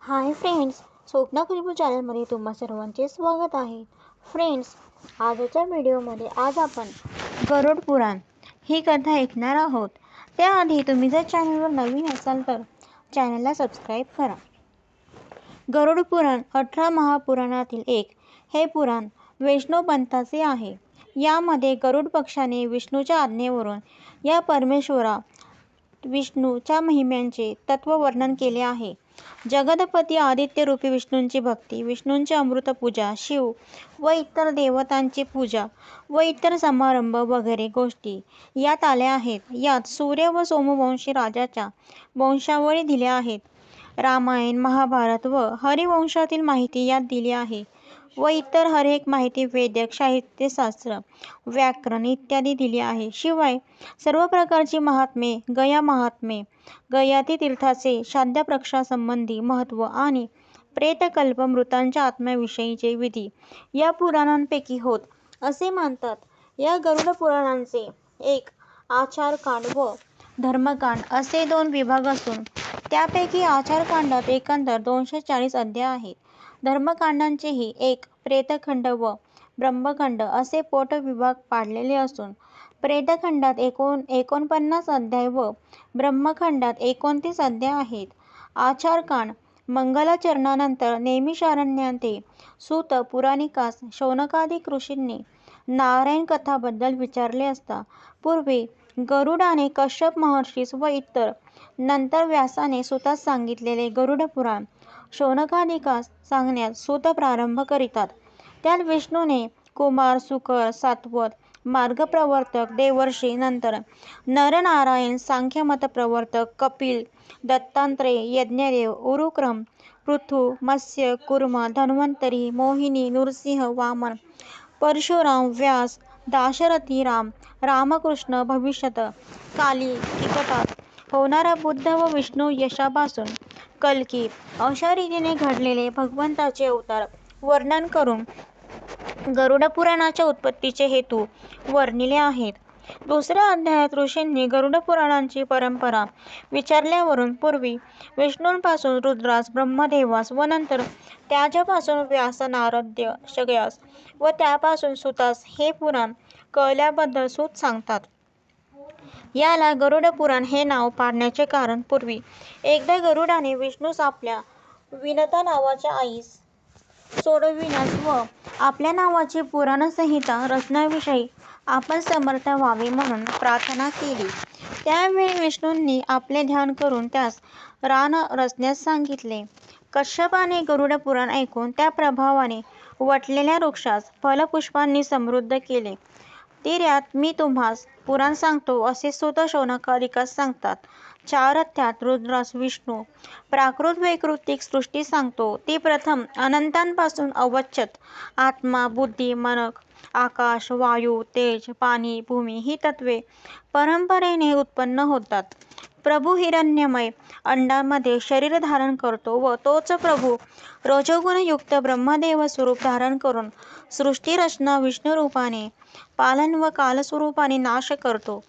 Hi friends, Swapna Khushboo चॅनलमध्ये तुम्हा सर्वांचे स्वागत आहे. फ्रेंड्स, आजच्या व्हिडिओमध्ये आज आपण गरुड पुराण ही कथा ऐकणार आहोत. त्याआधी तुम्ही जर चॅनलवर नवीन असाल तर चॅनलला सबस्क्राईब करा. गरुड पुराण 18 महापुराणातील एक हे पुराण वैष्णवपंथाचे आहे. यामध्ये गरुड पक्षाने विष्णूच्या आज्ञेवरून या परमेश्वरा विष्णूच्या महिम्यांचे तत्ववर्णन केले आहे. जगदपती आदित्यरूपी विष्णूंची भक्ती, विष्णूंची अमृत पूजा, शिव व इतर देवतांची पूजा व इतर समारंभ वगैरे गोष्टी यात आल्या आहेत. यात सूर्य व सोमवंशी राजाच्या वंशावळी दिल्या आहेत. रामायण, महाभारत व हरिवंशातील माहिती यात दिली आहे व इतर हरएक माहिती वैदिक साहित्यशास्त्र, व्याकरण इत्यादी दिली आहे. शिवाय सर्व प्रकारची महात्मे, गया महात्मे, गयाती तीर्थाचे श्राद्धप्रक्षासंबंधी महत्त्व आणि प्रेतकल्प मृतांच्या आत्म्याविषयीचे विधी या पुराणांपैकी होत असे मानतात. या गरुड पुराणांचे एक आचारकांड व धर्मकांड असे दोन विभाग असून त्यापैकी आचारकांडात एकंदर 240 अध्याय आहेत. धर्मकांडांचेही एक प्रेतखंड व ब्रह्मखंड असे पोटविभाग पाडलेले असून प्रेतखंडात 49 अध्याय व ब्रह्मखंडात 29 अध्याय आहेत. आचारकांड मंगलाचरणानंतर नैमिषारण्यान्ते सूत पुराणिकास शौनकादिक ऋषींनी नारायण कथाबद्दल विचारले असता पूर्वी गरुडाने कश्यप महर्षीस व इतर नंतर व्यासाने सूतास सांगितलेले गरुड पुराण शौनकादिकास सांगण्यास सूत प्रारंभ करितात. त्यात विष्णूने कुमार, सुकर, सात्वत, मार्गप्रवर्तक, देवर्षी, नंतर नरनारायण, सांख्यमत प्रवर्तक, कपिल, दत्तात्रेय, यज्ञदेव, उरुक्रम, पृथु, मत्स्य, कूर्म, धन्वंतरी, मोहिनी, नृसिंह, वामन, परशुराम, व्यास, दाशरथी, रामकृष्ण, भविष्यत काली, किकटात होणारा बुद्ध व विष्णू यशापासून कल्की अशा रीतीने घडलेले भगवंताचे अवतार वर्णन करून गरुड पुराणाच्या उत्पत्तीचे हेतू वर्णिले आहेत. दुसऱ्या अध्यायात ऋषींनी गरुड पुराणांची परंपरा विचारल्यावरून पूर्वी विष्णूंपासून रुद्रास, ब्रह्मदेवास व नंतर त्याच्यापासून व्यास, नारद, शग्यास व त्यापासून सूतास हे पुराण कळल्याबद्दल सूत सांगतात. याला गरुड पुराण हे नाव पाडण्याचे कारण पूर्वी एकदा गरुडाने विष्णूस आपल्या विनता नावाच्या आईस सोडविण्यास व आपल्या नावाची पुराणसंहिता रचण्याविषयी आपण समर्थ व्हावे म्हणून प्रार्थना केली. त्यावेळी विष्णूंनी आपले ध्यान करून त्यास रान रचण्यास सांगितले. कश्यपाने गरुड पुराण ऐकून त्या प्रभावाने वटलेल्या वृक्षास फलपुष्पांनी समृद्ध केले. तिर्यात मी तुम्हास पुराण सांगतो असे सूत शौनकादिकास सांगतात. 4 अध्यायात रुद्रास विष्णू प्राकृत वैकृतिक सृष्टी सांगतो. ती प्रथम अनंतांपासून अवच्छत आत्मा, बुद्धी, मनक, आकाश, वायू, तेज, पाणी, भूमी ही तत्वे परंपरेने उत्पन्न होतात. प्रभू हिरण्यमय अंडामध्ये शरीर धारण करतो व तोच प्रभू रजोगुणयुक्त ब्रह्मदेव स्वरूप धारण करून सृष्टिरचना विष्णुरूपाने पालन व कालस्वरूपाने नाश करतो.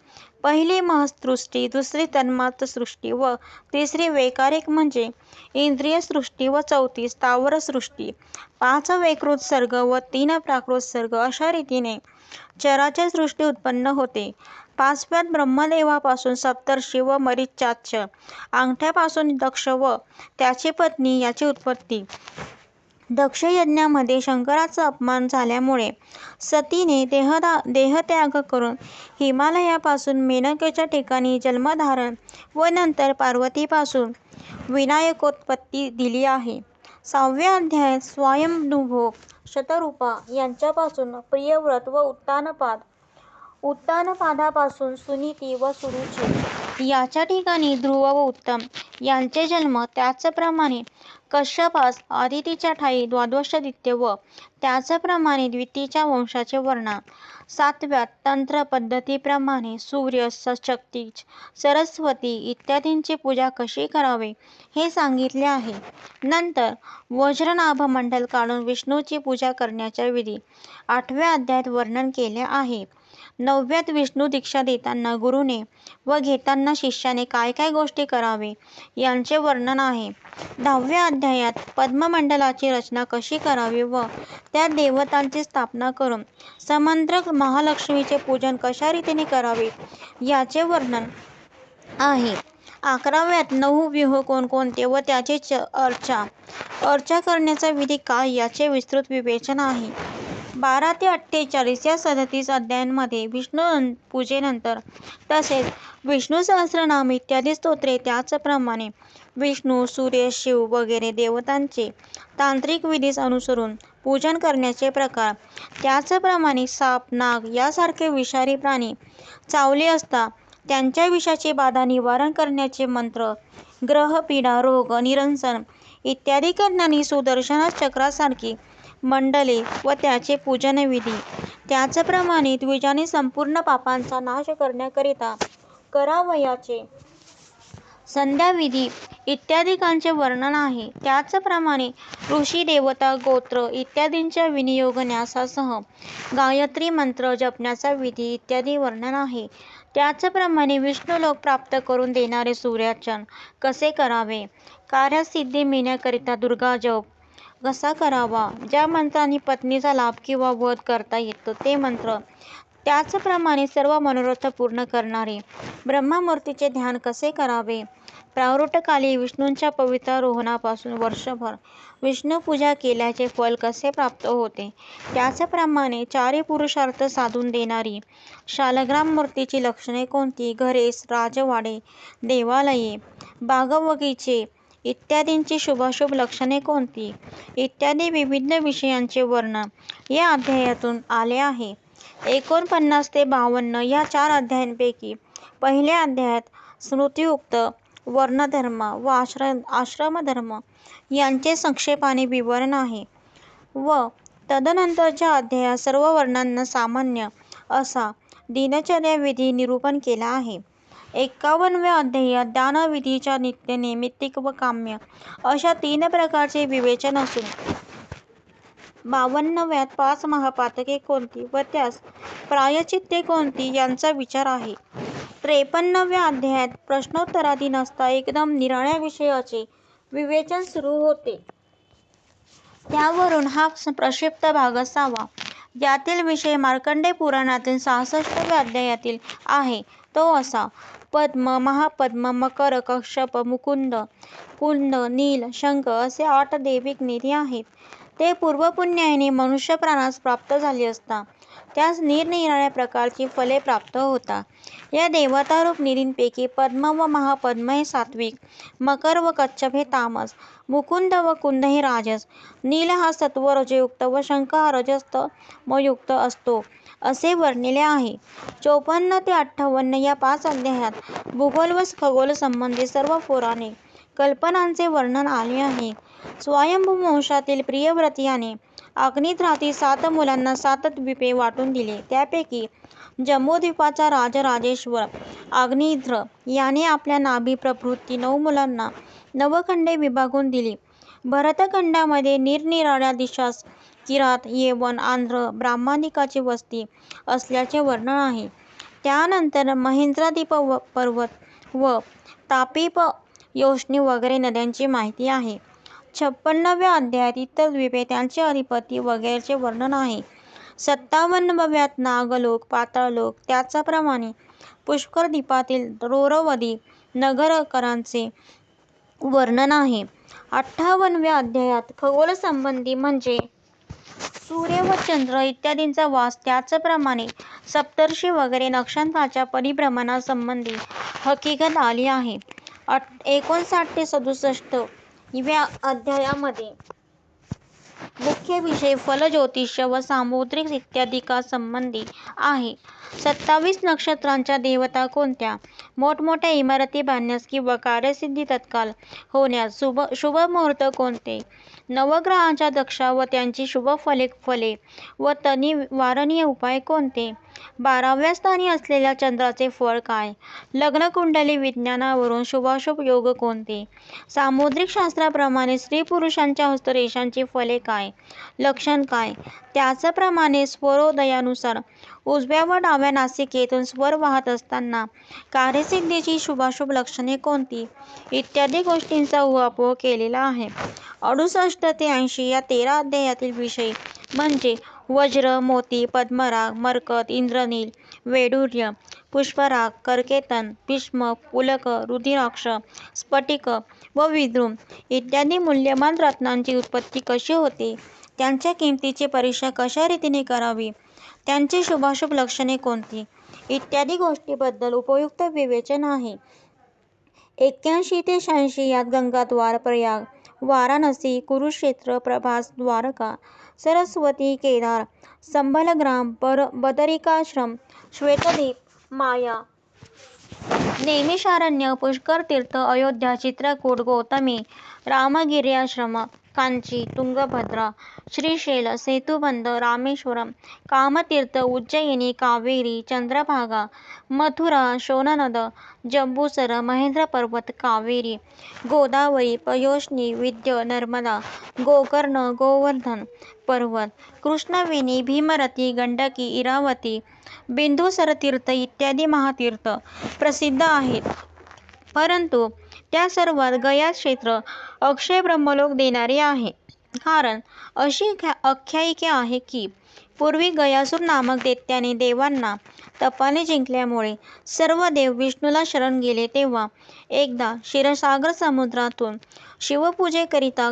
पहिली महत्सृष्टी, दुसरी तन्मात्रसृष्टी व तिसरी वैकारिक म्हणजे इंद्रियसृष्टी व चौथी स्थावरसृष्टी, 5 वैकृत सर्ग व 3 प्राकृत सर्ग अशा रीतीने चराचर सृष्टी उत्पन्न होते. 5व्यात ब्रह्मदेवापासून सप्तर्षी व मरीच्याच अंगठ्यापासून दक्ष व त्याची पत्नी याची उत्पत्ती. दक्ष यज्ञामध्ये शंकराचा अपमान झाल्यामुळे सतीने देहत्याग करून हिमालयापासून मेनकेच्या ठिकाणी जन्मधारण व नंतर पार्वतीपासून विनायकोत्पत्ती दिली आहे. 6व्या अध्यायात स्वयंभू शतरूपा यांच्यापासून प्रियव्रत व उत्तानपादापासून सुनीती व सुरुची याच्या ठिकाणी ध्रुव व उत्तम यांचे जन्म, त्याचप्रमाणे कश्यपास आदितीच्या ठायी द्वादशादित्य व त्याचप्रमाणे द्वितीच्या वंशाचे वर्णन. 7व्यात तंत्र पद्धतीप्रमाणे सूर्य, शक्ती, सरस्वती इत्यादींची पूजा कशी करावी हे सांगितले आहे. नंतर वज्रनाभमंडल काढून विष्णूची पूजा करण्याच्या विधी 8व्या अध्यायात वर्णन केले आहे. 9व्यात विष्णू दीक्षा देताना गुरुने व घेताना शिष्याने काय काय गोष्टी करावे यांचे वर्णन आहे. 10व्या अध्यायात पद्ममंडलाची रचना कशी करावी व त्या देवतांची स्थापना करून समंत्र महालक्ष्मीचे पूजन कशा रीतीने करावे याचे वर्णन आहे. 11व्यात 9 व्यूह कोणकोणते व त्याची अर्चा करण्याचा विधी काय याचे विस्तृत विवेचन आहे. 12 ते 48 या 37 अध्यायांमध्ये विष्णू पूजेनंतर तसेच विष्णू सहस्रनाम इत्यादी स्तोत्रे, त्याचप्रमाणे विष्णू, सूर्य, शिव वगैरे देवतांचे तांत्रिक विधीस अनुसरून पूजन करण्याचे प्रकार, त्याचप्रमाणे साप, नाग यासारखे विषारी प्राणी चावले असता त्यांच्या विषाची बाधा निवारण करण्याचे मंत्र, ग्रह पीडा, रोग निरसन इत्यादी करणारी सुदर्शन चक्रासारखी मंडले व त्याचे पूजनविधी, त्याचप्रमाणे द्विजाने संपूर्ण पापांचा नाश करण्याकरिता करावयाचे संध्याविधी इत्यादिकांचे वर्णन आहे. त्याचप्रमाणे ऋषी, देवता, गोत्र इत्यादींच्या विनियोगन्यासासह गायत्री मंत्र जपण्याचा विधी इत्यादी वर्णन आहे. त्याचप्रमाणे विष्णुलोक प्राप्त करून देणारे सूर्यार्चन कसे करावे, कार्यसिद्धी मिळण्याकरिता दुर्गाजप कसा करावा, ज्या मंत्रांनी पत्नीचा लाभ किंवा वध करता येतो ते मंत्र, त्याचप्रमाणे सर्व मनोरथ पूर्ण करणारे ब्रह्ममूर्तीचे ध्यान कसे करावे, प्रावृत्तकाली विष्णूंच्या पवित्र रोहणापासून वर्षभर विष्णू पूजा केल्याचे फल कसे प्राप्त होते, त्याचप्रमाणे चारी पुरुषार्थ साधून देणारी शालग्राम मूर्तीची लक्षणे कोणती, घरे, राजवाडे, देवालये, बागबगीचे इत्यादींची शुभाशुभ लक्षणे कोणती इत्यादी विविध विषयांचे वर्णन या अध्यायातून आले आहे. 49 ते 52 या 4 अध्यायांपैकी पहिल्या अध्यायात स्मृतियुक्त वर्णधर्म व आश्रमधर्म यांचे संक्षेपाने विवरण आहे व तदनंतरच्या अध्यायात सर्व वर्णांना सामान्य असा दिनचर्या विधी निरूपण केला आहे. 51व्या अध्यायात दानविधीच्या नित्य, नैमित्तिक व काम्य अशा 3 प्रकारचे विवेचन असून 52व्यात 5 महापातके कोणती व त्यास प्रायश्चित्ते कोणती यांचा विचार आहे. 53व्या अध्यायात प्रश्नोत्तरादी नसता एकदम निराळ्या विषयाचे विवेचन सुरू होते. त्यावरून हा प्रक्षिप्त भाग असावा. यातील विषय मार्कंडेय पुराणातील 66व्या अध्यायातील आहे तो असा: पद्म, महापद्म, मकर, कश्यप, मुकुंद, कुंद, नील, शंख असे 8 दैविक निधी आहेत. ते पूर्वपुण्याने मनुष्य प्राणास प्राप्त झाले असता त्यास निरनिराळ्या प्रकारची फले प्राप्त होतात. या देवतारूप निधींपैकी पद्म व महापद्म हे सात्विक, मकर व कच्छप हे तामस, मुकुंद व कुंद हे राजस, नील हा सत्व रजयुक्त व शंख हा रजस्तमयुक्त असतो असे वर्णिले आहे. 54 ते 58 या 5 अध्यायात भूगोल व खगोल संबंधी सर्व पौराणिक कल्पनांचे वर्णन आले आहे. स्वयंभू वंशातील प्रियव्रत याने अग्निध्राती 7 मुलांना 7 द्वीपे वाटून दिली. त्यापैकी जम्बूद्वीपाचा राजराजेश्वर अग्निध्र याने आपल्या नाभी प्रभृती 9 मुलांना 9 खंडे विभागून दिली. भरतखंडामध्ये निरनिराळ्या दिशास किरात, येवन, आंध्र, ब्राह्मणिकाची वस्ती असल्याचे वर्णन आहे. त्यानंतर महेंद्रदीप पर्वत व तापीप, योष्णी वगैरे नद्यांची माहिती आहे. 56व्या अध्यायात इतर द्वीपे, त्यांचे अधिपती वगैरेचे वर्णन आहे. 57व्यात नागलोक, पाताळलोक, त्याचप्रमाणे पुष्करद्वीपातील रौरवदी नगरकरांचे वर्णन आहे. 58व्या अध्यायात खगोलसंबंधी म्हणजे सूर्य व चंद्र इत्यादींचा वास, त्याचप्रमाणे सप्तर्षी वगैरे नक्षत्रांच्या परिभ्रमणासंबंधी हकीकत आली आहे. 59 ते 67 व्या अध्यायामध्ये मुख्य विषय फल, ज्योतिष व सामुद्रिक इत्यादिकांसंबंधी आहे. 27 नक्षत्रांच्या देवता कोणत्या, मोठमोठ्या इमारती बांधण्यास किंवा कार्यसिद्धी तत्काल होण्यास शुभ मुहूर्त कोणते, नवग्रहांच्या दशा व त्यांची शुभ फले व निवारणीय उपाय कोणते, 12व्या स्थानी असलेल्या चंद्राचे फळ काय, लग्नकुंडली विज्ञानावरून शुभाशुभ योग कोणते, सामुद्रिक शास्त्राप्रमाणे स्त्री पुरुषांच्या हस्तरेषांची फले काय, काय, लक्षण काय. त्याचप्रमाणे स्वरोदयानुसार उजव्या व डाव्या नासिकेतून स्वर वाहत असताना कार्यसिद्धीची शुभाशुभ लक्षणे कोणती इत्यादी गोष्टींचा उहापोह केलेला आहे. 68 ते 80 या 13 अध्यायातील विषय म्हणजे वज्र, मोती, पद्मराग, मरकत, इंद्रनील, वैडूर्य, पुष्पराग, करकेतन, भीष्म, पुलक, रुधिराक्ष, स्फटिक व विद्रुम इत्यादी मूल्यवान रत्नांची उत्पत्ती कशी होते, त्यांच्या किमतीची परीक्षा कशा रीतीने करावी, त्यांची शुभाशुभ लक्षणे कोणती इत्यादी गोष्टींबद्दल उपयुक्त विवेचन आहे. 81 ते 86 यात गंगाद्वार, प्रयाग, वाराणसी, कुरुक्षेत्र, प्रभास, द्वारका, सरस्वती, केदार, संभलग्राम, बदरिकाश्रम, श्वेतद्वीप, माया, नैमिषारण्य, पुष्कर तीर्थ, अयोध्या, चित्रकूट, गौतमी, रामगिरी आश्रम, कांची, तुंगभद्रा, श्रीशैल, सेतुबंध, रामेश्वरम, कामतीर्थ, उज्जयिनी, कावेरी, चंद्रभागा, मथुरा, शोणनद, जंबूसर, महेंद्र पर्वत, कावेरी, गोदावरी, पयोष्णी, विंध्य, नर्मदा, गोकर्ण, गोवर्धन पर्वत, कृष्णवेणी, भीमरती, गंडकी, इरावती, बिंदुसर तीर्थ इत्यादी महातीर्थ प्रसिद्ध आहेत. परंतु त्या सर्वात गया क्षेत्र अक्षय ब्रह्मलोक देणारे आहे. कारण अशी आख्यायिका आहे की पूर्वी गयासूर नामक दैत्याने देवांना तपाने जिंकल्यामुळे सर्व देव विष्णूला शरण गेले. तेव्हा एकदा क्षीरसागर समुद्रातून शिवपूजेकरिता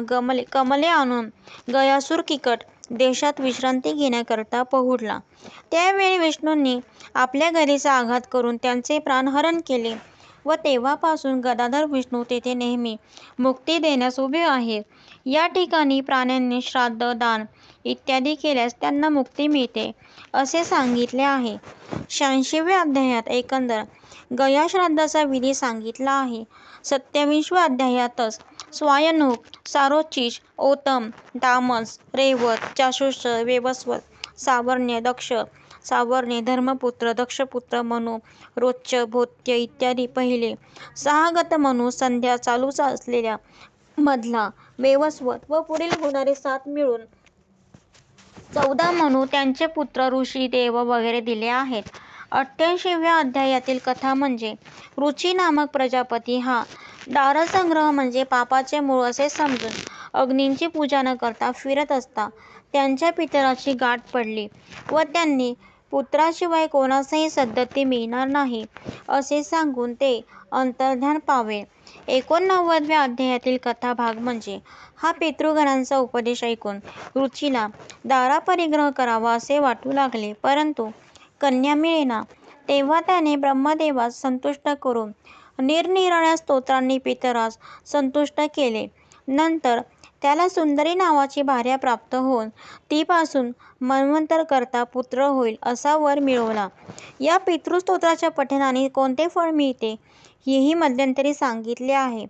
कमले आणून गयासूर किकट देशात विश्रांती घेण्याकरता पहुडला. त्यावेळी विष्णूंनी आपल्या गदेचा आघात करून त्यांचे प्राणहरण केले व तेव्हापासून गदाधर विष्णू तेथे नेहमी मुक्ती देण्यास उभे आहेत. या ठिकाणी प्राण्यांनी श्राद्ध, दान इत्यादी केल्यास त्यांना मुक्ती मिळते असे सांगितले आहे. 86व्या अध्यायात एकंदर गयाश्राद्धाचा विधी सांगितला आहे. 27व्या अध्यायातच स्वायनूक, सारोचिष, ओतम, तामस, रेवत, चाक्षुष, वैवस्वत, सावर्ण्य, दक्ष, सावर्णे, धर्मपुत्र, दक्षपुत्र, मनु, रोच्च, भोत्य इत्यादी पहिले 6 गत मनु, संध्या चालू असलेला मधला वैवस्वत व पुढील होणारे 7 मिळून 14 मनु, त्यांचे पुत्र, ऋषी, देव वगैरे दिले आहेत. 88व्या अध्यायातील कथा म्हणजे रुची नामक प्रजापती हा दारसंग्रह म्हणजे पापाचे मूळ असे समजून अग्नींची पूजा न करता फिरत असता त्यांच्या पितराची गाठ पडली व त्यांनी पुत्राशिवाय कोणासही सद्गती मिळणार नाही असे सांगून ते अंतर्धान पावले. 89व्या अध्यायातील कथा भाग म्हणजे हा पितृगणांचा उपदेश ऐकून रुचीला दारापरिग्रह करावा असे वाटू लागले, परंतु कन्या मिळेना. तेव्हा त्याने ब्रह्मदेवास संतुष्ट करून निरनिराळ्या स्तोत्रांनी पितरास संतुष्ट केले. नंतर त्याला सुंदरी नावाची भार्या प्राप्त होऊन तीपासून मन्वंतर करता पुत्र होईल असा वर मिळवला. या पितृस्तोत्राच्या पठणाने कोणते फळ मिळते हेही मध्यंतरी सांगितले आहे.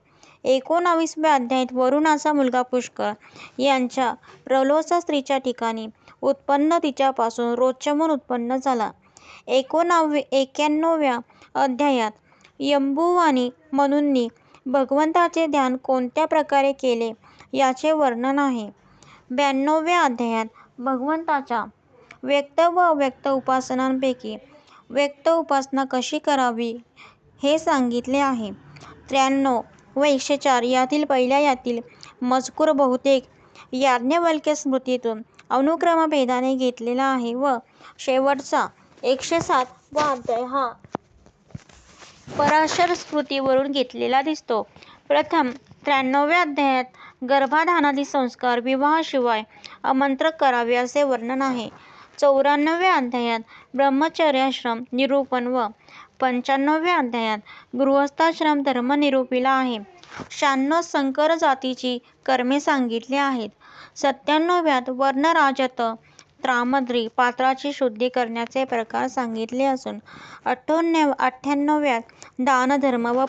19व्या अध्यायात वरुणाचा मुलगा पुष्कर यांच्या प्रलोचा स्त्रीच्या ठिकाणी उत्पन्न तिच्यापासून रोचमून उत्पन्न झाला. 91व्या अध्यायात यंबू आणि मनूंनी भगवंताचे ध्यान कोणत्या प्रकारे केले याचे वर्णन आहे. 92व्या अध्यायात भगवंताच्या व्यक्त व अव्यक्त उपासनांपैकी व्यक्त उपासना कशी करावी हे सांगितले आहे. 93 व 104 यातील पहिल्या यातील मजकूर बहुतेक याज्ञवल्क्य स्मृतीतून अनुक्रमभेदाने घेतलेला आहे व शेवटचा 107 वा अध्याय हा पराशर स्मृतीवरून घेतलेला दिसतो. प्रथम 93व्या अध्यायात गर्भाधानादी संस्कार विवाहाशिवाय आमंत्रक करावे असे वर्णन आहे. 94व्या अध्यायात ब्रह्मचर्याश्रम निरूपण व 95व्या अध्यायात गृहस्थाश्रम धर्म निरूपिला आहे. 96 संकर जातीची कर्मे सांगितली आहेत. 97व्यात वर्णराजत त्रामद्री पात्राची शुद्धी करण्याचे प्रकार सांगितले असून 98व्यात दानधर्म व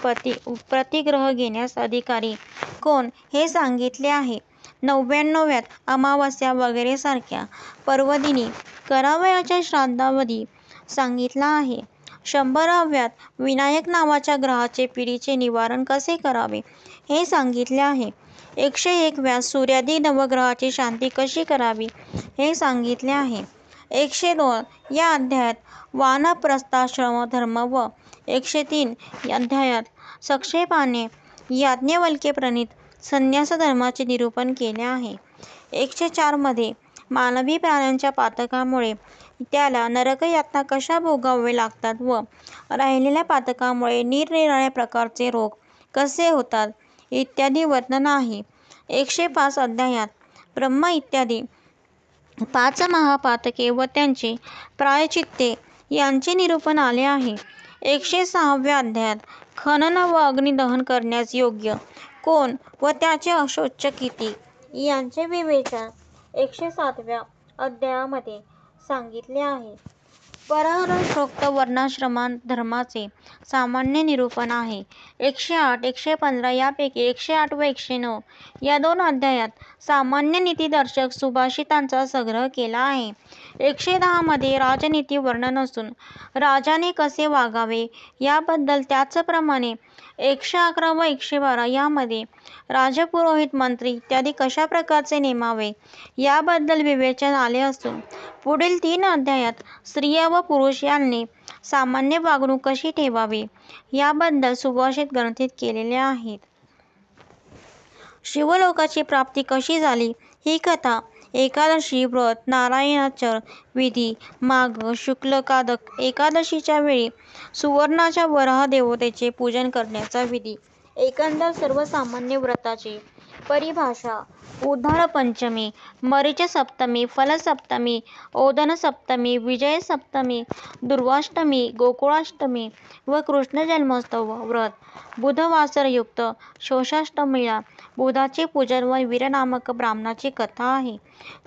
प्रतिग्रह घेण्यास अधिकारी कोण हे सांगितले आहे. 99व्यात अमावास्या वगैरे सारख्या पर्वदिनी करावयाच्या श्राद्धावधी सांगितला आहे. 100व्यात विनायक नावाच्या ग्रहाचे पिढीचे निवारण कसे करावे हे सांगितले आहे. 101व्या सूर्यादी नवग्रहाची शांती कशी करावी हे सांगितले आहे. 102 या अध्यायात वानप्रस्थाश्रम धर्म व 103 अध्यायात संक्षेपाने याज्ञवल्क्य प्रणीत संन्यास धर्माचे निरूपण केले आहे. 104 मध्ये मानवी प्राण्यांच्या पातकामुळे त्याला नरकयातना कशा भोगावे लागतात व राहिलेल्या पातकामुळे निरनिराळ्या प्रकारचे रोग कसे होतात इत्यादी वर्णन आहे. 105 अध्यायात ब्रह्म इत्यादी 5 महापातके व त्यांचे प्रायश्चित्ते यांचे निरूपण आले आहे. 106व्या अध्यायात खनन व अग्निदहन करण्यास योग्य कोण व त्याचे अशौच किती यांचे विवेचन 107व्या अध्यायामध्ये सांगितले आहे. परहंसोक्त वर्णाश्रम धर्माचे सामान्य निरूपण आहे. 108, 115 यापैकी 108 व 109 या 2 अध्यायात सामान्य नीतिदर्शक सुभाषितांचा संग्रह केला आहे. 110 मध्ये राजनीती वर्णन असून राजाने कसे वागावे याबद्दल, त्याचप्रमाणे 111 व 112 यामध्ये राजपुरोहित मंत्री इत्यादी कशा प्रकारचे नेमावे याबद्दल विवेचन आले असून पुढील 3 अध्यायात स्त्रिया व पुरुष यांनी सामान्य वागणूक कशी ठेवावी याबद्दल सुभाषित ग्रंथित केलेले आहेत. शिवलोकाची प्राप्ती कशी झाली ही कथा, एकादशी व्रत, नारायणाचर विधी, माघ शुक्ल एकादशीच्या वेळी सुवर्णाच्या वराह देवतेचे पूजन करण्याचा विधी, एकंदर सर्व सामान्य व्रताची परिभाषा, उद्धार पंचमी, मरीच सप्तमी, फलसप्तमी, ओदन सप्तमी, विजय सप्तमी, दुर्वाष्टमी, गोकुळाष्टमी व कृष्ण जन्मोत्सव व्रत, बुधवासरयुक्त शोषाष्टमीला बुधाचे पूजन व वीर नामक ब्राह्मणाची कथा आहे.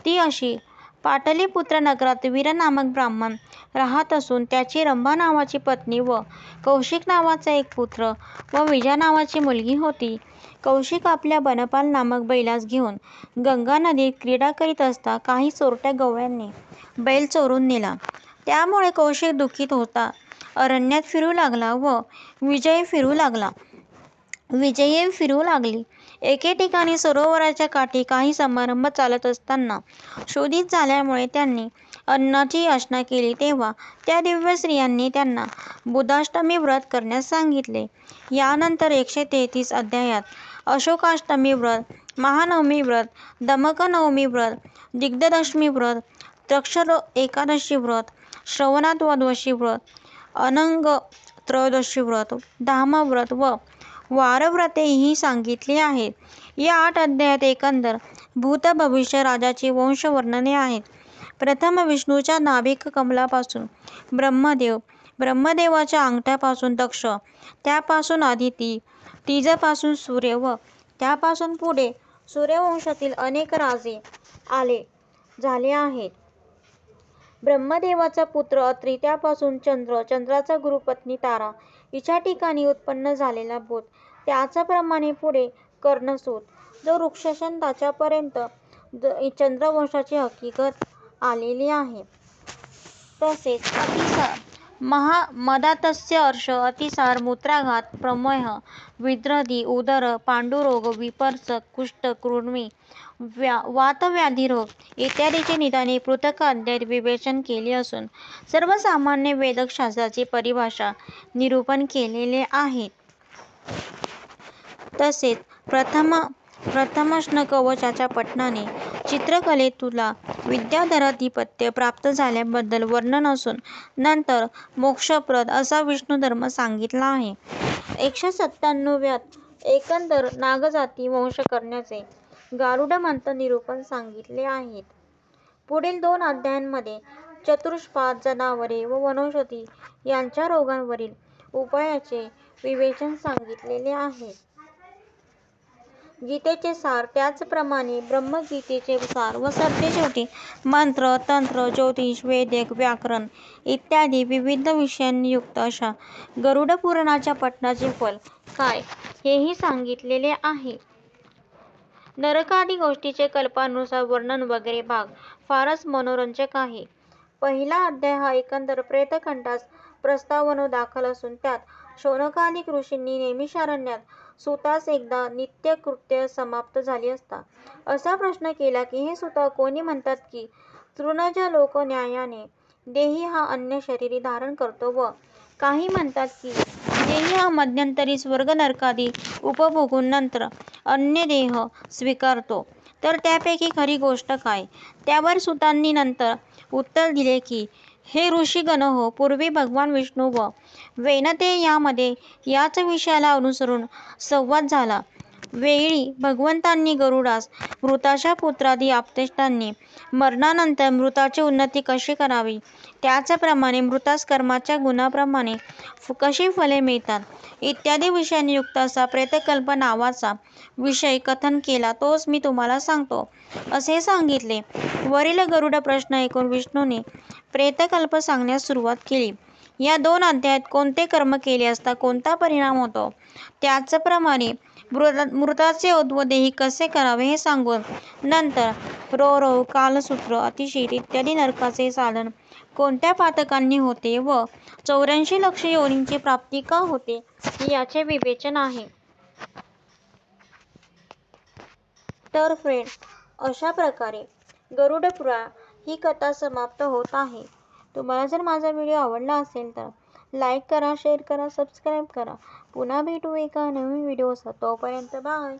ती अशी: पाटलीपुत्र नगरात वीर नामक ब्राह्मण राहत असून त्याची रंभा नावाची पत्नी व कौशिक नावाचा एक पुत्र व विजा नावाची मुलगी होती. कौशिक आपल्या बनपाल नामक बैलास घेऊन गंगा नदीत क्रीडा करीत असता काही चोरट्या गवळ्यांनी बैल चोरून नेला. त्यामुळे कौशिक दुःखित होता अरण्यात फिरू लागला व विजये फिरू लागली. एके ठिकाणी सरोवराच्या काठी काही समारंभ चालत असताना क्षुधित झाल्यामुळे त्यांनी अन्नाची याचना केली. तेव्हा त्या दिव्य स्त्रियांनी त्यांना बुधाष्टमी व्रत करण्यास सांगितले. यानंतर 133 अध्यायात अशोकाष्टमी व्रत, महानवमी व्रत, दमक नवमी व्रत, दिग्दशमी व्रत, तक्षर एकादशी व्रत, श्रवणाद्वादशी व्रत, अनंग त्रयोदशी व्रत, धाम व्रत व वारव्रते ही सांगितली आहेत. या 8 अध्यायात एकंदर भूत भविष्य राजाची वंश वर्णने आहेत. प्रथम विष्णूच्या नाभिक कमलापासून ब्रह्मदेव, ब्रह्मदेवाच्या अंगठ्यापासून दक्ष, त्यापासून आदिती, तिजपासून सूर्य व त्यापासून पुढे सूर्यवंशातील अनेक राजे झाले आहेत. ब्रह्मदेवाचा पुत्र अत्री, त्यापासून चंद्र, चंद्राचा गुरुपत्नी तारा हिच्या ठिकाणी उत्पन्न झालेला भूत, त्याचप्रमाणे पुढे कर्णसूत जो वृक्षशन त्याच्यापर्यंत चंद्रवंशाची हकीकत आलेली आहे. तसेच अतिसार, मदातस्य अर्श, अतिसार, मूत्राघात, प्रमेह, विद्रधी, उदर, पांडुरोग, विपर्स, कुष्ठ, कृमी, वातव्याधिरोग इत्यादीची निदाने पृथक अध्यायात विवेचन केली असून सर्वसामान्य वेदशास्त्राची परिभाषा निरूपण केलेले आहेत. तसेच प्रथम कवचाच्या पठणाने चित्रकलेत तुला विद्याधराधिपत्य प्राप्त झाल्याबद्दल वर्णन असून नंतर मोक्षप्रद असा विष्णू धर्म सांगितला आहे. 197व्यात एकंदर नागजाती वंश करण्याचे गारुड मंत्र निरूपण सांगितले आहेत. पुढील 2 अध्यायांमध्ये चतुष्पाद, जनावरे व वनौषधी यांच्या रोगांवरील उपायाचे विवेचन सांगितलेले आहे. गीतेचे सार, त्याचप्रमाणे ब्रह्मगीतेचे सार व सरतेशेवटी मंत्र, तंत्र, ज्योतिष, वैदिक, व्याकरण इत्यादी विविध विषयांनी युक्त अशा गरुड पुराणाच्या पठणाचे फल काय हेही सांगितलेले आहे. नरकादी गोष्टींचे कल्पानुसार वर्णन वगैरे भाग फारच मनोरंजक आहे. पहिला अध्याय हा एकंदर प्रेतखंडास प्रस्तावनो दाखल असून त्यात शौनकादिक ऋषींनी नैमिषारण्यात सुतास एकदा नित्यकृत्य समाप्त झाली असता असा प्रश्न केला की हे सुता कोणी म्हणतात की तृणज लोक न्यायाने देही हा अन्य शरीरी धारण करतो व काही म्हणतात की देही हा मध्यंतरी स्वर्ग नरकादी उपभोगून नंतर अन्य देह स्वीकारतो, तर त्यापैकी खरी गोष्ट काय? त्यावर सुतांनी नंतर उत्तर दिले की हे ऋषीगण हो, पूर्वी भगवान विष्णू व वैनतेय यामध्ये याच विषयाला अनुसरून संवाद झाला. वेळी भगवंतांनी गरुडास मृताच्या पुत्रादी आप्तेष्टांनी मरणानंतर मृताची उन्नती कशी करावी, त्याचप्रमाणे मृतास कर्माच्या गुणाप्रमाणे कशी फले मिळतात इत्यादी विषयांनी युक्त असा प्रेतकल्प नावाचा विषय कथन केला, तोच मी तुम्हाला सांगतो असे सांगितले. वरील गरुड प्रश्न ऐकून विष्णूने प्रेतकल्प सांगण्यास सुरुवात केली. या 2 अध्यायात कोणते कर्म केले असता कोणता परिणाम होतो, त्याचप्रमाणे मृताचे उद्वदेही कसे करावे हे सांगून नंतर रौरव, कालसूत्र, अतिशीत इत्यादी नरकाचे साधन कोणत्या पातकांनी होते व 84 लक्ष योनींची प्राप्ती का होते याचे विवेचन आहे. तर फ्रेंड्स, अशा प्रकारे गरुड पुराण ही कथा समाप्त होत आहे. तुम्हाला जर माझा व्हिडिओ आवडला असेल तर लाईक करा, शेअर करा, सबस्क्राईब करा. पुन्हा भेटू एका नवीन व्हिडिओसह. तोपर्यंत बाय.